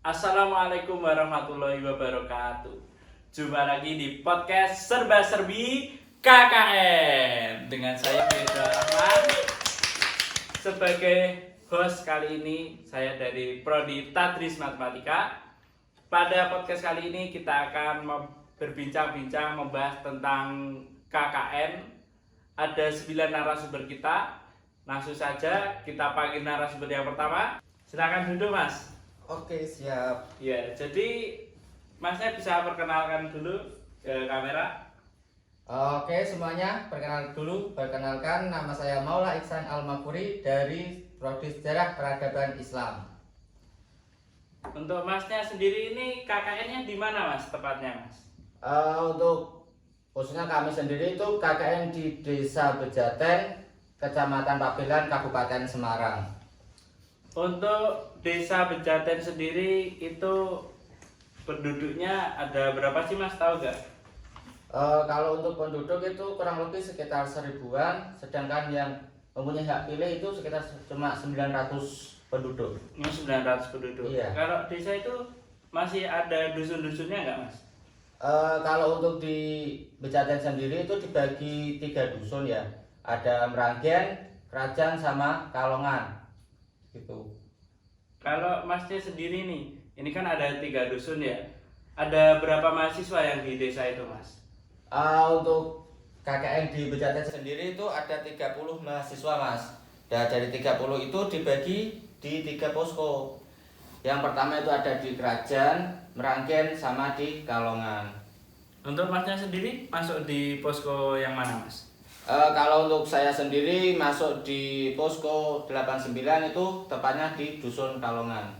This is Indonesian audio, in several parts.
Assalamualaikum warahmatullahi wabarakatuh. Jumpa lagi di podcast Serba Serbi KKN dengan saya Firda Rahman sebagai host. Kali ini saya dari Prodi Tadris Matematika. Pada podcast kali ini kita akan berbincang-bincang membahas tentang KKN. Ada 9 narasumber kita. Langsung saja kita panggil narasumber yang pertama. Silakan duduk, Mas. Oke, siap. Ya, jadi Masnya bisa perkenalkan dulu ke kamera. Oke, semuanya perkenalkan nama saya Maula Iksan Al-Mafuri dari Prodi Sejarah Peradaban Islam. Untuk Masnya sendiri ini KKN-nya di mana, Mas, tepatnya, Mas? Untuk khususnya kami sendiri itu KKN di Desa Bejaten, Kecamatan Pabelan, Kabupaten Semarang. Untuk Desa Bejaten sendiri itu penduduknya ada berapa sih, Mas, tahu nggak? Kalau untuk penduduk itu kurang lebih sekitar 1000-an, sedangkan yang mempunyai hak pilih itu sekitar cuma 900 penduduk. 900 penduduk. Iya. Kalau desa itu masih ada dusun-dusunnya nggak, Mas? Kalau untuk di Bejaten sendiri itu dibagi 3 dusun ya. Ada Meranggen, Kerajaan sama Kalongan. Gitu. Kalau Masnya sendiri nih, ini kan ada 3 dusun ya. Ada berapa mahasiswa yang di desa itu, Mas? Untuk KKN di Bejaten sendiri itu ada 30 mahasiswa, Mas. Dan dari 30 itu dibagi di 3 posko. Yang pertama itu ada di Kerajaan, Meranggen sama di Kalongan. Untuk Masnya sendiri masuk di posko yang mana, Mas? Kalau untuk saya sendiri masuk di posko 89 itu tepatnya di Dusun Kalongan.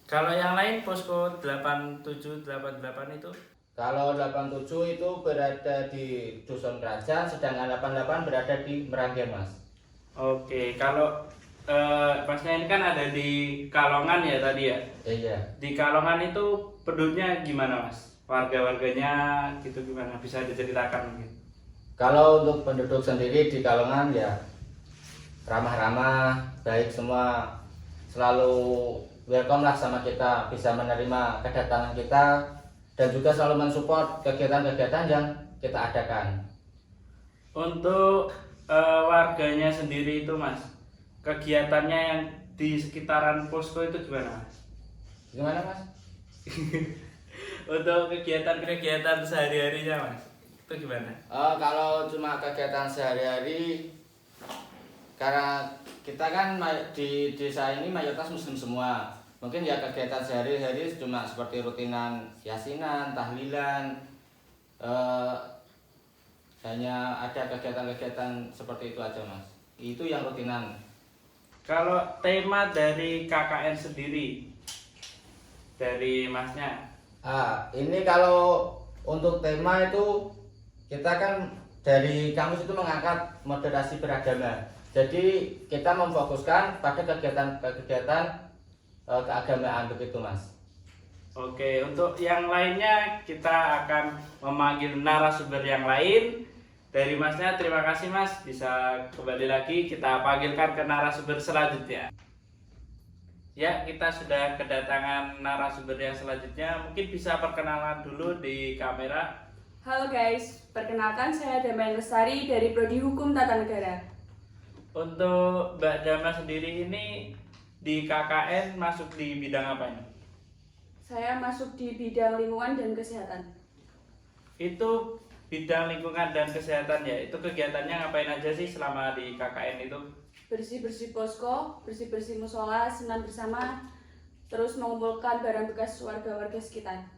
Kalau yang lain posko 87, 88 itu? Kalau 87 itu berada di Dusun Kerajaan, sedangkan 88 berada di Meranggen, Mas. Oke, kalau Masnya ini kan ada di Kalongan ya tadi ya? Iya. Di Kalongan itu penduduknya gimana, Mas? Warga-warganya gitu gimana? Bisa diceritakan mungkin? Kalau untuk penduduk sendiri di Kalongan ya ramah-ramah, baik semua, selalu welcome lah sama kita, bisa menerima kedatangan kita dan juga selalu mensupport kegiatan-kegiatan yang kita adakan. Untuk warganya sendiri itu, Mas, kegiatannya yang di sekitaran posko itu gimana, Mas? Gimana, Mas? Untuk kegiatan-kegiatan sehari-harinya, Mas, itu gimana? Kalau cuma kegiatan sehari-hari, karena kita kan di desa ini mayoritas muslim semua, mungkin ya kegiatan sehari-hari cuma seperti rutinan yasinan, tahlilan, hanya ada kegiatan-kegiatan seperti itu aja, Mas. Itu yang rutinan. Kalau tema dari KKN sendiri dari Masnya? Ini kalau untuk tema itu kita kan dari kampus itu mengangkat moderasi beragama. Jadi kita memfokuskan pada kegiatan-kegiatan keagamaan begitu, Mas. Oke, untuk yang lainnya kita akan memanggil narasumber yang lain. Dari Masnya terima kasih, Mas, bisa kembali lagi kita panggilkan ke narasumber selanjutnya. Ya, kita sudah kedatangan narasumber yang selanjutnya. Mungkin bisa perkenalan dulu di kamera. Halo guys, perkenalkan saya Damayan Lestari dari Prodi Hukum Tata Negara. Untuk Mbak Dama sendiri ini di KKN masuk di bidang apa ini? Saya masuk di bidang lingkungan dan kesehatan. Itu bidang lingkungan dan kesehatan ya. Itu kegiatannya ngapain aja sih selama di KKN itu? Bersih-bersih posko, bersih-bersih musola, senam bersama, terus mengumpulkan barang bekas warga-warga sekitar.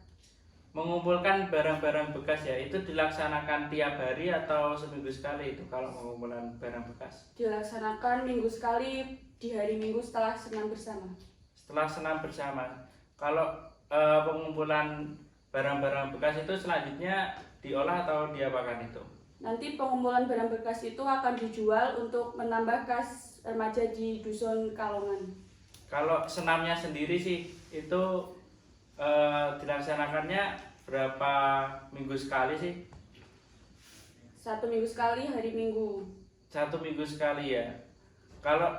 Mengumpulkan barang-barang bekas ya, itu dilaksanakan tiap hari atau seminggu sekali itu kalau pengumpulan barang bekas? Dilaksanakan minggu sekali di hari Minggu setelah senam bersama. Setelah senam bersama. Kalau pengumpulan barang-barang bekas itu selanjutnya diolah atau diapakan itu? Nanti pengumpulan barang bekas itu akan dijual untuk menambah kas remaja di Dusun Kalongan. Kalau senamnya sendiri sih itu dilaksanakannya berapa minggu sekali sih? 1 minggu sekali hari Minggu. 1 minggu sekali ya. Kalau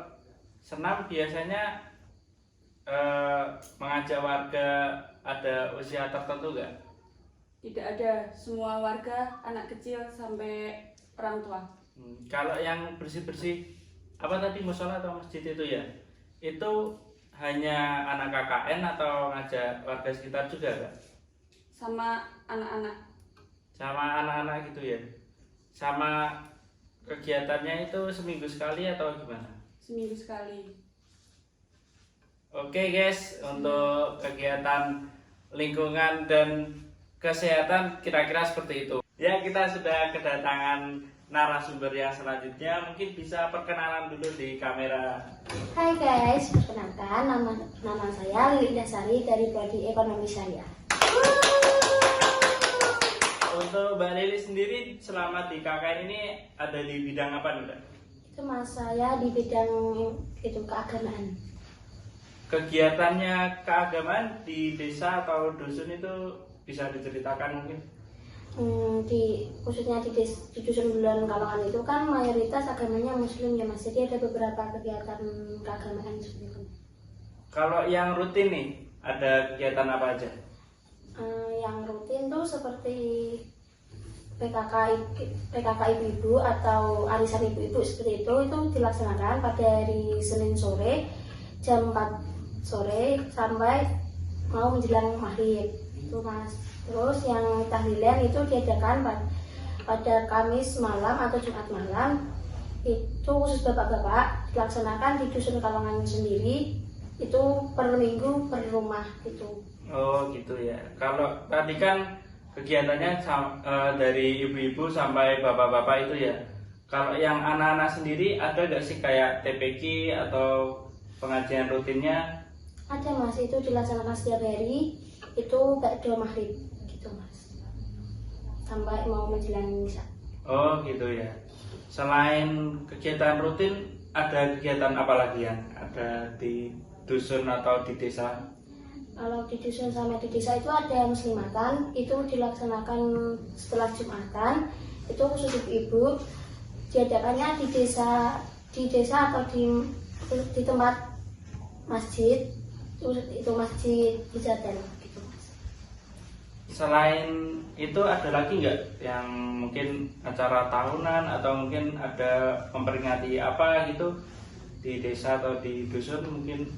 senam biasanya mengajak warga ada usia tertentu nggak? Tidak ada, semua warga, anak kecil sampai orang tua. Kalau yang bersih-bersih apa tadi musola atau masjid itu ya? Itu hanya anak KKN atau ngajak warga sekitar juga nggak? Sama anak-anak. Sama anak-anak gitu ya? Sama kegiatannya itu seminggu sekali atau gimana? Seminggu sekali. Oke guys, untuk kegiatan lingkungan dan kesehatan kira-kira seperti itu. Ya, kita sudah kedatangan narasumber yang selanjutnya. Mungkin bisa perkenalan dulu di kamera. Hai guys, perkenalkan nama saya Lili Dasari dari Prodi Ekonomi Syariah. Untuk Mbak Lili sendiri selama di KKN ini ada di bidang apa nih, Mbak? Itu mas saya di bidang keagamaan. Kegiatannya keagamaan di desa atau dusun itu bisa diceritakan mungkin? Khususnya di dusun Bulan Kalongan itu kan mayoritas agamanya Muslim ya mas. Jadi ada beberapa kegiatan keagamaan seperti itu. Kalau yang rutin nih, ada kegiatan apa aja? Yang rutin tuh seperti PKK ibu-ibu atau arisan ibu-ibu seperti itu dilaksanakan pada hari Senin sore jam 4 sore sampai mau menjelang maghrib itu mas. Terus yang tahlilan itu diadakan pada Kamis malam atau Jumat malam, itu khusus bapak-bapak dilaksanakan di dusun Kalongan sendiri, itu per minggu per rumah gitu. Oh gitu ya. Kalau tadi kan kegiatannya dari ibu-ibu sampai bapak-bapak itu ya. Kalau yang anak-anak sendiri ada nggak sih kayak TPQ atau pengajian rutinnya? Ada mas, itu dilaksanakan setiap hari, itu ba'da maghrib gitu mas, sampai mau menjelang isya. Oh gitu ya. Selain kegiatan rutin, ada kegiatan apa lagi yang ada di dusun atau di desa? Kalau di dusun sama di desa itu ada muslimatan, itu dilaksanakan setelah Jumatan, itu khusus ibu-ibu, diadakannya di desa atau di tempat masjid, itu masjid Ijadan gitu mas. Selain itu ada lagi nggak yang mungkin acara tahunan atau mungkin ada memperingati apa gitu di desa atau di dusun mungkin?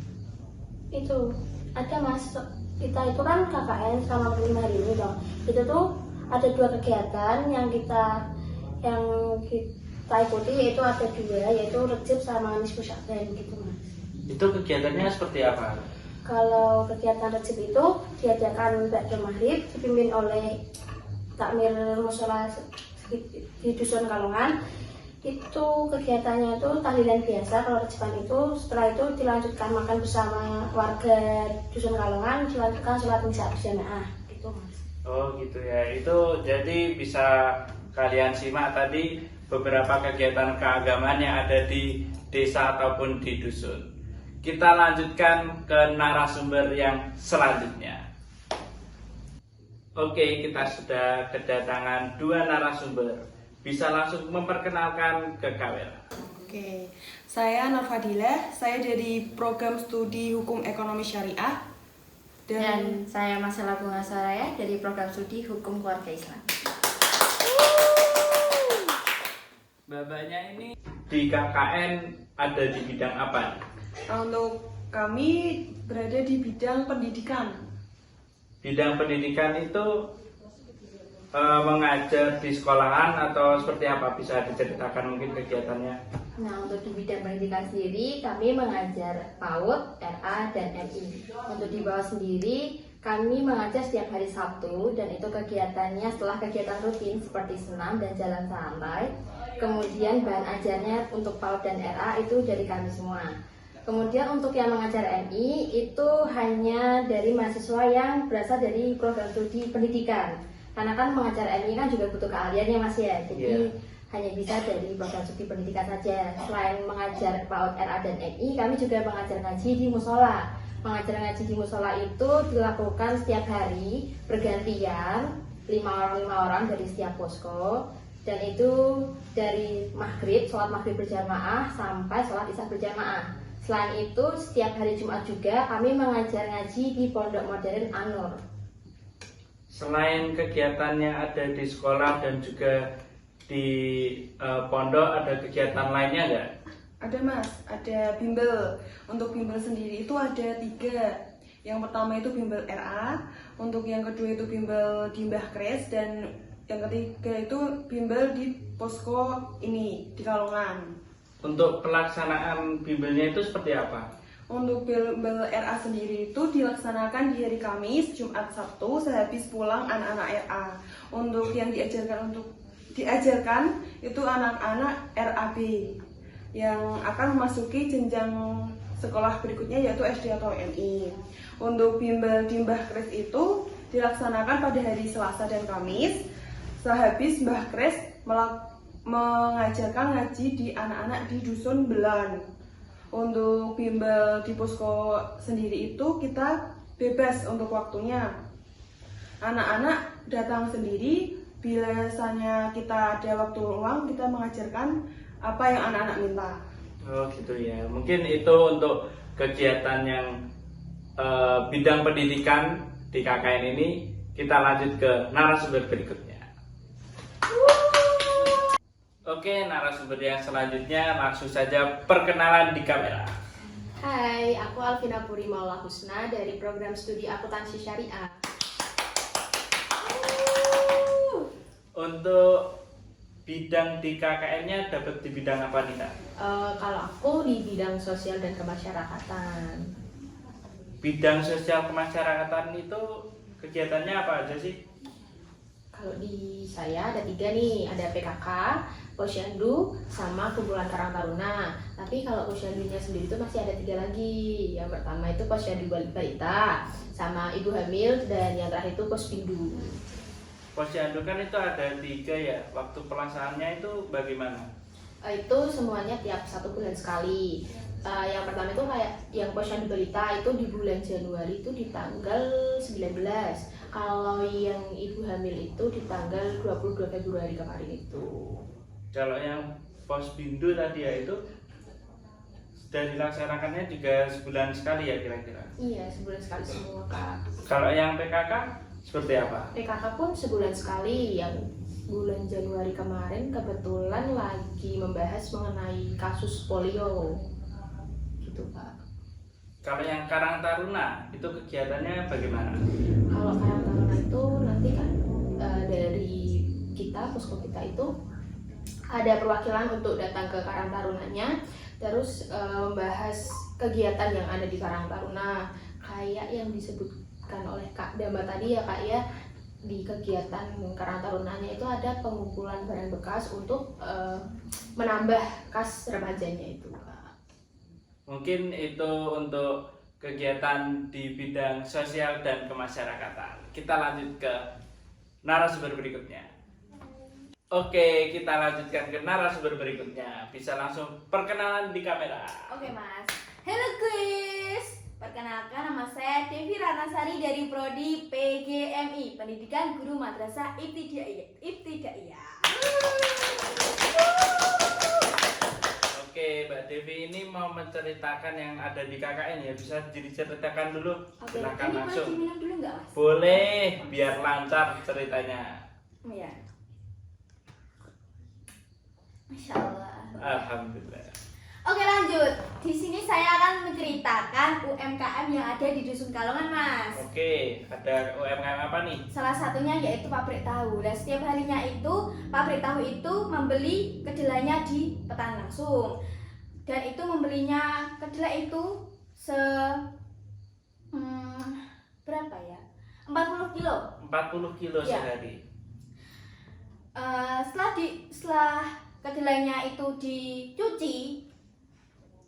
Itu ada mas, kita itu kan KKN selama 5 hari ini dong. Itu tuh ada 2 kegiatan yang kita ikuti, yaitu ada 2, yaitu Rejab sama Nisfu Sya'ban gitu mas. Itu kegiatannya seperti apa? Kalau kegiatan Rejab itu diadakan ba'da maghrib, dipimpin oleh takmir mushola di dusun Kalongan. Itu kegiatannya itu tahlilan biasa. Kalau Rejaban itu setelah itu dilanjutkan makan bersama warga dusun Kalongan, dilanjutkan sholat isya berjamaah gitu mas. Oh gitu ya. Itu jadi bisa kalian simak tadi beberapa kegiatan keagamaan yang ada di desa ataupun di dusun. Kita lanjutkan ke narasumber yang selanjutnya. Oke, kita sudah kedatangan 2 narasumber. Bisa langsung memperkenalkan ke kamera. Oke, saya Nur Fadilah, saya dari program studi Hukum Ekonomi Syariah. Dan saya Marcella Bunga Saraya dari program studi Hukum Keluarga Islam. Babanya ini di KKN ada di bidang apa? Untuk kami berada di bidang pendidikan. Bidang pendidikan itu mengajar di sekolahan atau seperti apa? Bisa diceritakan mungkin kegiatannya? Nah, untuk di bidang pendidikan sendiri, kami mengajar PAUD, RA, dan MI. Untuk di bawah sendiri, kami mengajar setiap hari Sabtu, dan itu kegiatannya setelah kegiatan rutin seperti senam dan jalan santai. Kemudian bahan ajarnya untuk PAUD dan RA itu dari kami semua. Kemudian untuk yang mengajar MI itu hanya dari mahasiswa yang berasal dari program studi pendidikan. Karena kan mengajar MI kan juga butuh keahliannya mas ya. Jadi hanya bisa dari program studi pendidikan saja. Selain mengajar PAUD, RA, dan MI, kami juga mengajar ngaji di musola. Mengajar ngaji di musola itu dilakukan setiap hari bergantian 5 orang dari setiap posko. Dan itu dari maghrib, sholat maghrib berjamaah sampai sholat isya berjamaah. Selain itu, setiap hari Jumat juga kami mengajar ngaji di Pondok Modern An-Nur. Selain kegiatan yang ada di sekolah dan juga di pondok, ada kegiatan lainnya nggak? Ada Mas, ada bimbel. Untuk bimbel sendiri itu ada 3. Yang pertama itu bimbel RA, untuk yang kedua itu bimbel di Mbah Kres, dan yang ketiga itu bimbel di posko ini di Kalongan. Untuk pelaksanaan bimbelnya itu seperti apa? Untuk bimbel RA sendiri itu dilaksanakan di hari Kamis, Jumat, Sabtu sehabis pulang anak-anak RA. Untuk yang diajarkan itu anak-anak RAB yang akan memasuki jenjang sekolah berikutnya yaitu SD atau MI. Untuk bimbel di Mbah Kres itu dilaksanakan pada hari Selasa dan Kamis sehabis Mbah Kres mengajarkan ngaji di anak-anak di Dusun Belan. Untuk bimbel di posko sendiri itu kita bebas untuk waktunya. Anak-anak datang sendiri, biasanya kita ada waktu luang kita mengajarkan apa yang anak-anak minta. Oh gitu ya. Mungkin itu untuk kegiatan yang bidang pendidikan di KKN ini. Kita lanjut ke narasumber berikutnya. Oke, narasumber yang selanjutnya langsung saja perkenalan di kamera. Hai, aku Alvina Puri Maula Husna dari program studi akuntansi syariah. Untuk bidang di KKN-nya dapat di bidang apa nih Kak? Kalau aku di bidang sosial dan kemasyarakatan. Bidang sosial kemasyarakatan itu kegiatannya apa aja sih? Kalau di saya ada 3 nih, ada PKK, Posyandu, sama kumpulan Karang Taruna. Tapi kalau Posyandunya sendiri itu masih ada 3 lagi. Yang pertama itu Posyandu Balita, sama Ibu Hamil, dan yang terakhir itu Pospindu. Posyandu kan itu ada 3 ya. Waktu pelaksanaannya itu bagaimana? Itu semuanya tiap 1 bulan sekali. Yang pertama itu kayak yang Posyandu Balita itu di bulan Januari itu di tanggal 19. Kalau yang Ibu Hamil itu di tanggal 22 Februari kemarin itu. Kalau yang Pospindu tadi ya itu sudah dilaksanakannya juga sebulan sekali ya kira-kira? Iya, sebulan sekali semua Kak. Kalau yang PKK seperti apa? PKK pun sebulan sekali. Yang bulan Januari kemarin kebetulan lagi membahas mengenai kasus polio gitu Kak. Kalau yang Karang Taruna itu kegiatannya bagaimana? Kalau Karang Taruna itu nanti kan dari kita, posko kita itu ada perwakilan untuk datang ke Karang Tarunanya, terus membahas kegiatan yang ada di Karang Taruna, kayak yang disebutkan oleh Kak Damba tadi ya Kak ya. Di kegiatan Karang Tarunanya itu ada pengumpulan barang bekas untuk menambah kas remajanya itu Kak. Mungkin itu untuk kegiatan di bidang sosial dan kemasyarakatan. Kita lanjut ke narasumber berikutnya. Oke, kita lanjutkan ke narasumber berikutnya. Bisa langsung perkenalan di kamera. Oke Mas. Halo guys. Perkenalkan nama saya Devi Ratnasari dari Prodi PGMI, Pendidikan Guru Madrasah Ibtidaiyah. Oke, Mbak Devi ini mau menceritakan yang ada di KKN ya. Bisa diceritakan dulu. Oke, Silakan ini boleh langsung. diminum dulu nggak Mas? Boleh, biar lancar ceritanya. Iya. Masya Allah. Alhamdulillah. Oke lanjut. Di sini saya akan menceritakan UMKM yang ada di Dusun Kalongan Mas. Oke, ada UMKM apa nih? Salah satunya yaitu pabrik tahu. Dan setiap harinya itu pabrik tahu itu membeli kedelainya di petani langsung. Dan itu membelinya kedelai itu berapa ya? 40 kilo. 40 kilo Iya. sehari. Setelah kedelainya itu dicuci,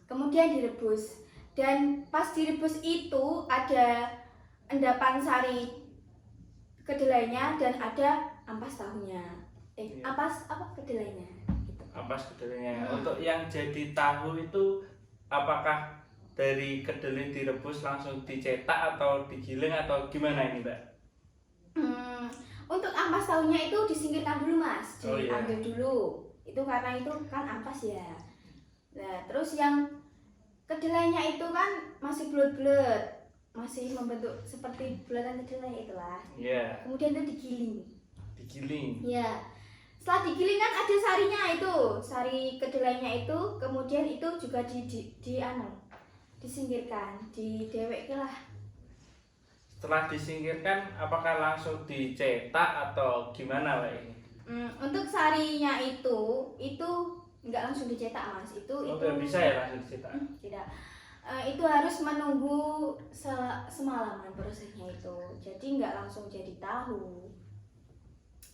kemudian direbus, dan pas direbus itu ada endapan sari kedelainya dan ada ampas tahunya. Iya. Ampas apa kedelainya? Gitu. Ampas kedelainya. Untuk yang jadi tahu itu apakah dari kedelai direbus langsung dicetak atau digiling atau gimana ini, Mbak? Untuk ampas tahunya itu disingkirkan dulu Mas, Oh, iya. diambil dulu. Itu karena itu kan ampas ya. Nah, terus yang kedelainya itu kan masih bulat-bulat, masih membentuk seperti bulatan kedelai itulah. Iya. Kemudian itu digiling. Digiling. Ya, setelah digiling kan ada sarinya itu, sari kedelainya itu, kemudian itu juga disingkirkan, didewek lah. Setelah disingkirkan, apakah langsung dicetak atau gimana Pak ini? Untuk sarinya itu nggak langsung dicetak mas, itu Nggak bisa ya langsung dicetak? tidak. Itu harus menunggu semalaman prosesnya itu, jadi nggak langsung jadi tahu.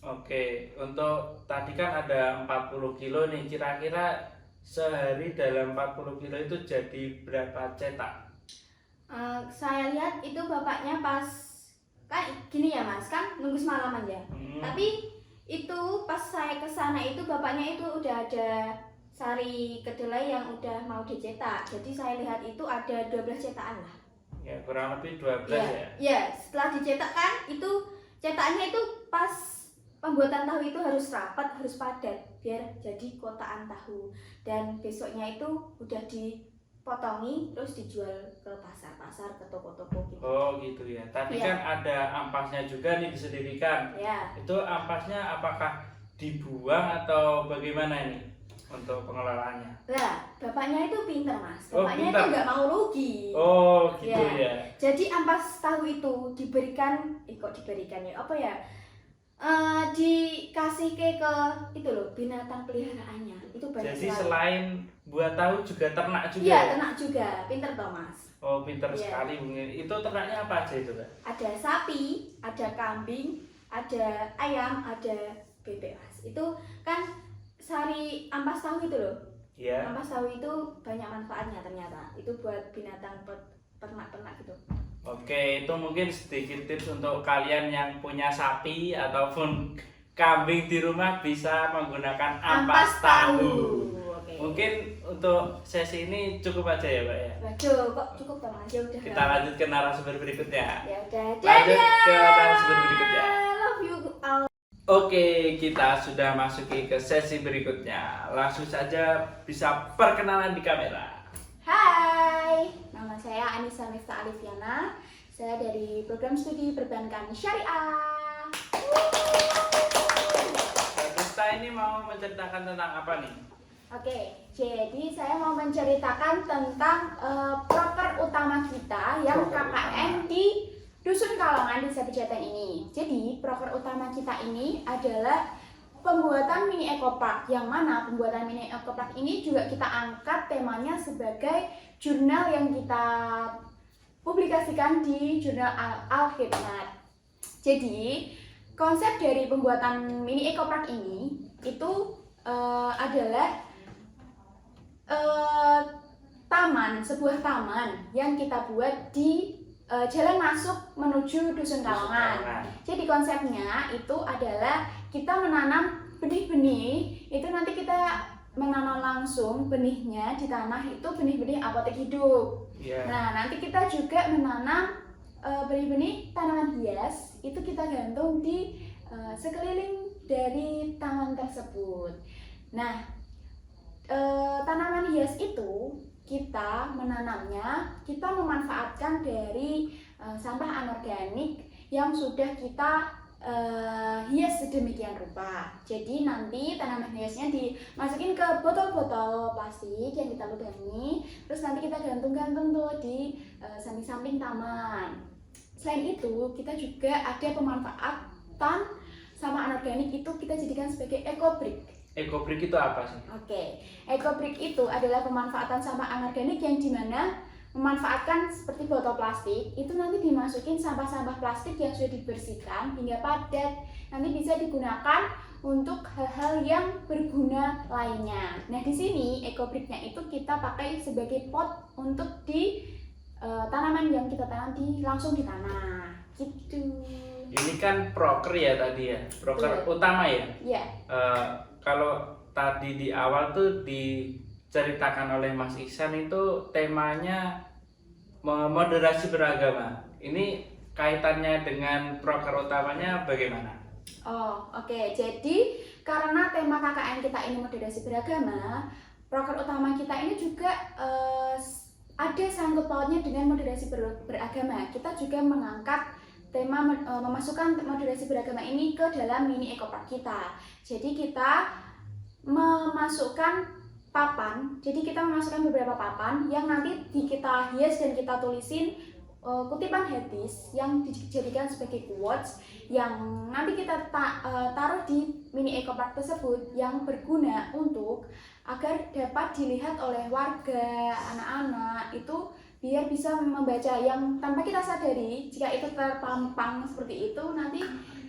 Oke, untuk tadi kan ada 40 kilo nih, kira-kira sehari dalam 40 kilo itu jadi berapa cetak? Saya lihat itu bapaknya pas kan gini ya mas, kan nunggu semalaman ya. Tapi itu pas saya ke sana itu bapaknya itu udah ada sari kedelai yang udah mau dicetak. Jadi saya lihat itu ada 12 cetakan lah. Ya kurang lebih 12 ya. Ya, setelah dicetak kan itu cetakannya itu pas pembuatan tahu itu harus rapat, harus padat biar jadi kotaan tahu. Dan besoknya itu udah dipotongi terus dijual ke pasar-pasar, ke toko-toko gitu. Oh gitu ya. Tadi Iya. kan ada ampasnya juga nih disendirikan. Ya. Itu ampasnya apakah dibuang atau bagaimana ini untuk pengelolaannya? Lah, bapaknya itu pinter mas. Oh, Bapaknya pinter. itu nggak mau rugi. Oh gitu Ya. ya. Jadi ampas tahu itu diberikan, kok diberikan ya? Apa ya? Dikasih ke itu loh binatang peliharaannya. Itu banyak Jadi sekali. selain buat tahu juga ternak juga. Iya, ya? ternak juga. Pinter toh mas. Oh pinter Iya. sekali mungkin. Itu ternaknya apa aja itu Pak? Ada sapi, ada kambing, ada ayam, ada bebek mas. Itu kan sari ampas tahu itu loh. Iya. Ampas tahu itu banyak manfaatnya ternyata. Itu buat binatang ternak-ternak gitu. Oke, itu mungkin sedikit tips untuk kalian yang punya sapi ataupun kambing di rumah bisa menggunakan ampas tahu. Oke. Mungkin untuk sesi ini cukup aja ya Pak ya. Waduh, kok cukup toh mas? Ya udah. Kita lanjut ke narasumber berikutnya. Ya udah. Lanjut Dadah. ke narasumber berikutnya. Love you all. Oke, kita sudah masuki ke sesi berikutnya. Langsung saja bisa perkenalan di kamera. Hai, nama saya Anissa Miftah Alifiana. Saya dari program studi perbankan syariah. Kita ini mau menceritakan tentang apa nih? Oke, jadi saya mau menceritakan tentang proker utama kita yang Proker KKN di Dusun Kalongan Desa Pejaten ini. Jadi proker utama kita ini adalah pembuatan mini ekopark, yang mana pembuatan mini ekopark ini juga kita angkat temanya sebagai jurnal yang kita publikasikan di jurnal Al-Hikmat. Jadi konsep dari pembuatan mini ekopark ini itu adalah sebuah taman yang kita buat di jalan masuk menuju Dusun Kalongan. Jadi konsepnya itu adalah kita menanam benih-benih, itu nanti kita menanam langsung benihnya di tanah, itu benih-benih apotek hidup. Iya. Nah, nanti kita juga menanam benih-benih tanaman hias, itu kita gantung di sekeliling dari taman tersebut. Nah, tanaman hias itu kita menanamnya, kita memanfaatkan dari sampah anorganik yang sudah kita hias sedemikian rupa. Jadi nanti tanaman hiasnya dimasukin ke botol-botol plastik yang kita lubangi, terus nanti kita gantung-gantung tuh di samping-samping taman. Selain itu, kita juga ada pemanfaatan sampah anorganik itu kita jadikan sebagai ekobrik. Ekobrik itu apa sih? Oke, ekobrik itu adalah pemanfaatan sampah anorganik yang dimana memanfaatkan seperti botol plastik, itu nanti dimasukin sampah-sampah plastik yang sudah dibersihkan hingga padat, nanti bisa digunakan untuk hal-hal yang berguna lainnya. Nah, di sini ekobriknya itu kita pakai sebagai pot untuk di tanaman yang kita tanam langsung di tanah, gitu. Ini kan proker ya tadi ya, proker utama ya. Iya. Kalau tadi di awal tuh diceritakan oleh Mas Ihsan itu temanya moderasi beragama. Ini kaitannya dengan proker utamanya bagaimana? Oh, oke. Jadi karena tema KKN kita ini moderasi beragama, proker utama kita ini juga ada sangkut pautnya dengan moderasi beragama. Kita juga mengangkat tema memasukkan moderasi beragama ini ke dalam mini ekopark kita. Jadi kita memasukkan papan, jadi kita memasukkan beberapa papan yang nanti kita hias dan kita tulisin kutipan hadis yang dijadikan sebagai quotes yang nanti kita taruh di mini ekopark tersebut, yang berguna untuk agar dapat dilihat oleh warga, anak-anak itu biar bisa membaca, yang tanpa kita sadari jika itu terpampang seperti itu nanti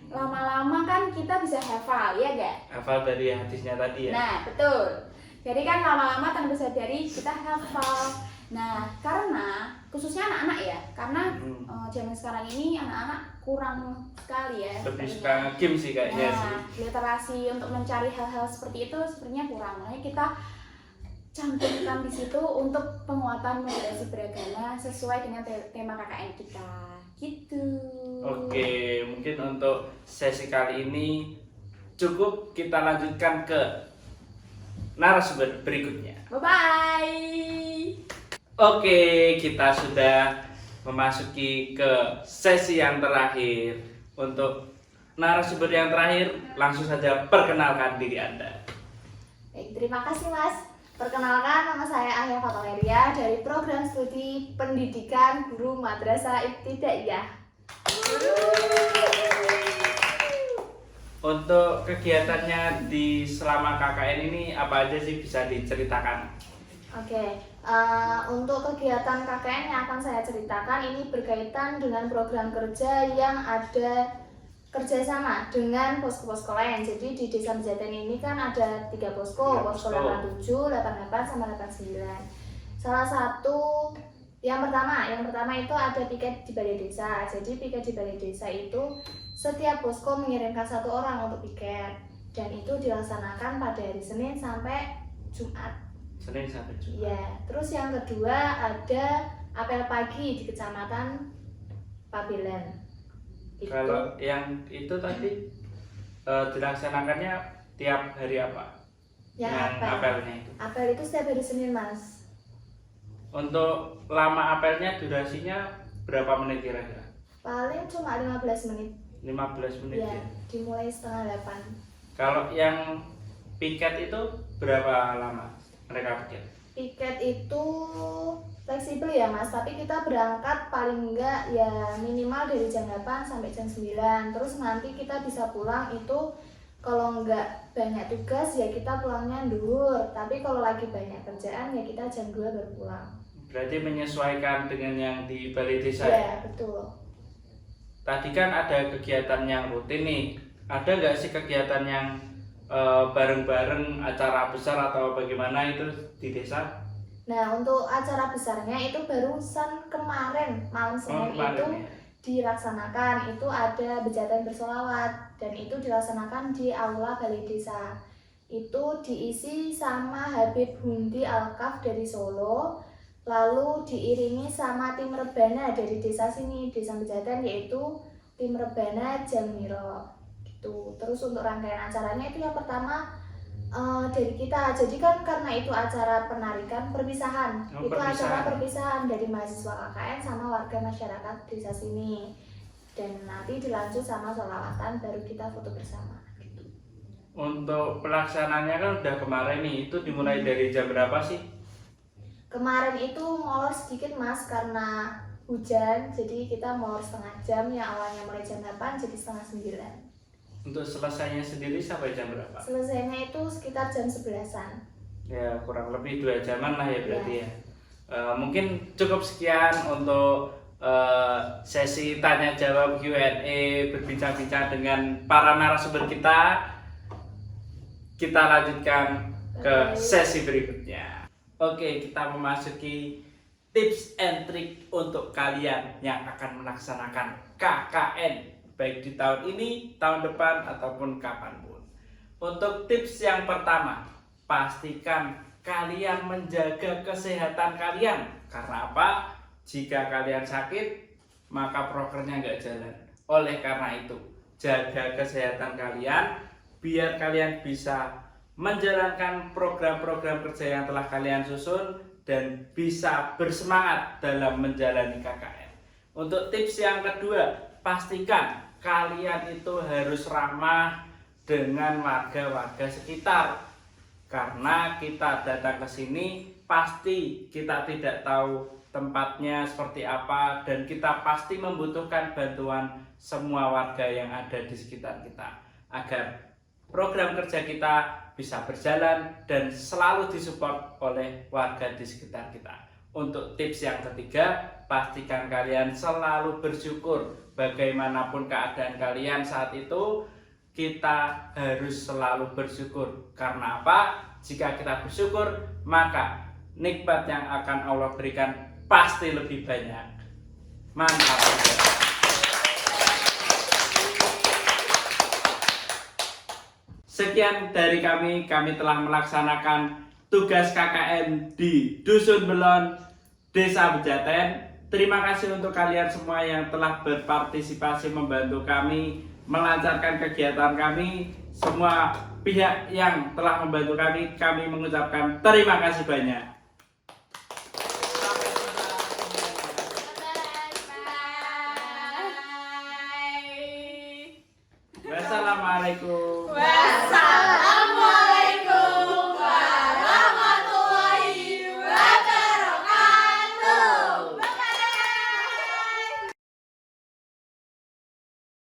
lama-lama kan kita bisa hafal, ya gak? Hafal dari hadisnya tadi ya. Nah, betul. Jadi kan lama-lama tanpa sadari kita hafal. Nah, karena khususnya anak-anak ya, karena zaman sekarang ini anak-anak kurang sekali ya. Lebih suka nge-game sih kayaknya sih. Literasi untuk mencari hal-hal seperti itu sepertinya kurang. Makanya kita cantumkan di situ untuk penguatan moderasi beragama sesuai dengan tema KKN kita. Gitu. Oke, mungkin untuk sesi kali ini cukup, kita lanjutkan ke narasumber berikutnya. Bye-bye. Oke, kita sudah memasuki ke sesi yang terakhir. Untuk narasumber yang terakhir, langsung saja perkenalkan diri Anda. Baik, terima kasih Mas. Perkenalkan, nama saya Ahya Fataleria dari program studi pendidikan guru Madrasah Ibtidaiyah. Untuk kegiatannya di selama KKN ini apa aja sih, bisa diceritakan? Oke, untuk kegiatan KKN yang akan saya ceritakan ini berkaitan dengan program kerja yang ada kerjasama dengan posko-posko lain. Jadi di Desa Pejaten ini kan ada 3 posko, posko 87, 88, sama 89. Salah satu yang pertama itu ada piket di balai desa. Jadi piket di balai desa itu setiap posko mengirimkan 1 orang untuk piket, dan itu dilaksanakan pada hari Senin sampai Jumat. Senin sampai Jumat. Ya, terus yang kedua ada apel pagi di Kecamatan Pabelan. Kalau yang itu tadi dilaksanakannya tiap hari apa? Yang apelnya itu. Apel itu setiap hari Senin, Mas. Untuk lama apelnya durasinya berapa menit kira-kira? Paling cuma 15 menit. 15 menit Ya, ya. dimulai setengah 8. Kalau yang piket itu berapa lama mereka piket? Piket itu fleksibel ya Mas, tapi kita berangkat paling enggak ya minimal dari jam 8 sampai jam 9. Terus nanti kita bisa pulang itu kalau enggak banyak tugas ya kita pulangnya duhur, tapi kalau lagi banyak kerjaan ya kita jam 2 baru pulang. Berarti menyesuaikan dengan yang di balai desa Ya, betul. Tadi kan ada kegiatan yang rutin nih. Ada nggak sih kegiatan yang bareng-bareng, acara besar atau bagaimana itu di desa? Nah, untuk acara besarnya itu barusan kemarin malam Senin itu ya. dilaksanakan. Itu ada bejatan bersolawat dan itu dilaksanakan di aula balai desa. Itu diisi sama Habib Hundi Alkaf dari Solo, lalu diiringi sama tim rebana dari desa sini, desa Bejatan, yaitu tim rebana Jamiro gitu. Terus untuk rangkaian acaranya itu yang pertama dari kita. Jadi kan karena itu acara penarikan perpisahan. Itu acara perpisahan dari mahasiswa KKN sama warga masyarakat desa sini. Dan nanti dilanjut sama sholawatan, baru kita foto bersama gitu. Untuk pelaksananya kan udah kemarin nih, itu dimulai dari jam berapa sih? Kemarin itu molor sedikit Mas karena hujan, jadi kita molor setengah jam, yang awalnya mulai jam 8 jadi setengah 9. Untuk selesainya sendiri sampai jam berapa? Selesainya itu sekitar jam 11-an. Ya kurang lebih 2 jaman lah ya berarti ya. Mungkin cukup sekian untuk sesi tanya jawab Q&A, berbincang-bincang dengan para narasumber kita. Kita lanjutkan ke sesi berikutnya. Oke, kita memasuki tips and trick untuk kalian yang akan melaksanakan KKN baik di tahun ini, tahun depan, ataupun kapanpun. Untuk tips yang pertama, pastikan kalian menjaga kesehatan kalian. Karena apa? Jika kalian sakit, maka prokernya nggak jalan. Oleh karena itu, jaga kesehatan kalian biar kalian bisa menjalankan program-program kerja yang telah kalian susun dan bisa bersemangat dalam menjalani KKN. Untuk tips yang kedua, pastikan kalian itu harus ramah dengan warga-warga sekitar. Karena kita datang ke sini pasti kita tidak tahu tempatnya seperti apa dan kita pasti membutuhkan bantuan semua warga yang ada di sekitar kita agar program kerja kita bisa berjalan dan selalu disupport oleh warga di sekitar kita. Untuk tips yang ketiga, pastikan kalian selalu bersyukur. Bagaimanapun keadaan kalian saat itu, kita harus selalu bersyukur. Karena apa? Jika kita bersyukur, maka nikmat yang akan Allah berikan pasti lebih banyak. Mantap. Sekian dari kami telah melaksanakan tugas KKN di Dusun Belon, Desa Bejaten. Terima kasih untuk kalian semua yang telah berpartisipasi membantu kami melancarkan kegiatan kami. Semua pihak yang telah membantu kami mengucapkan terima kasih banyak. Wassalamualaikum.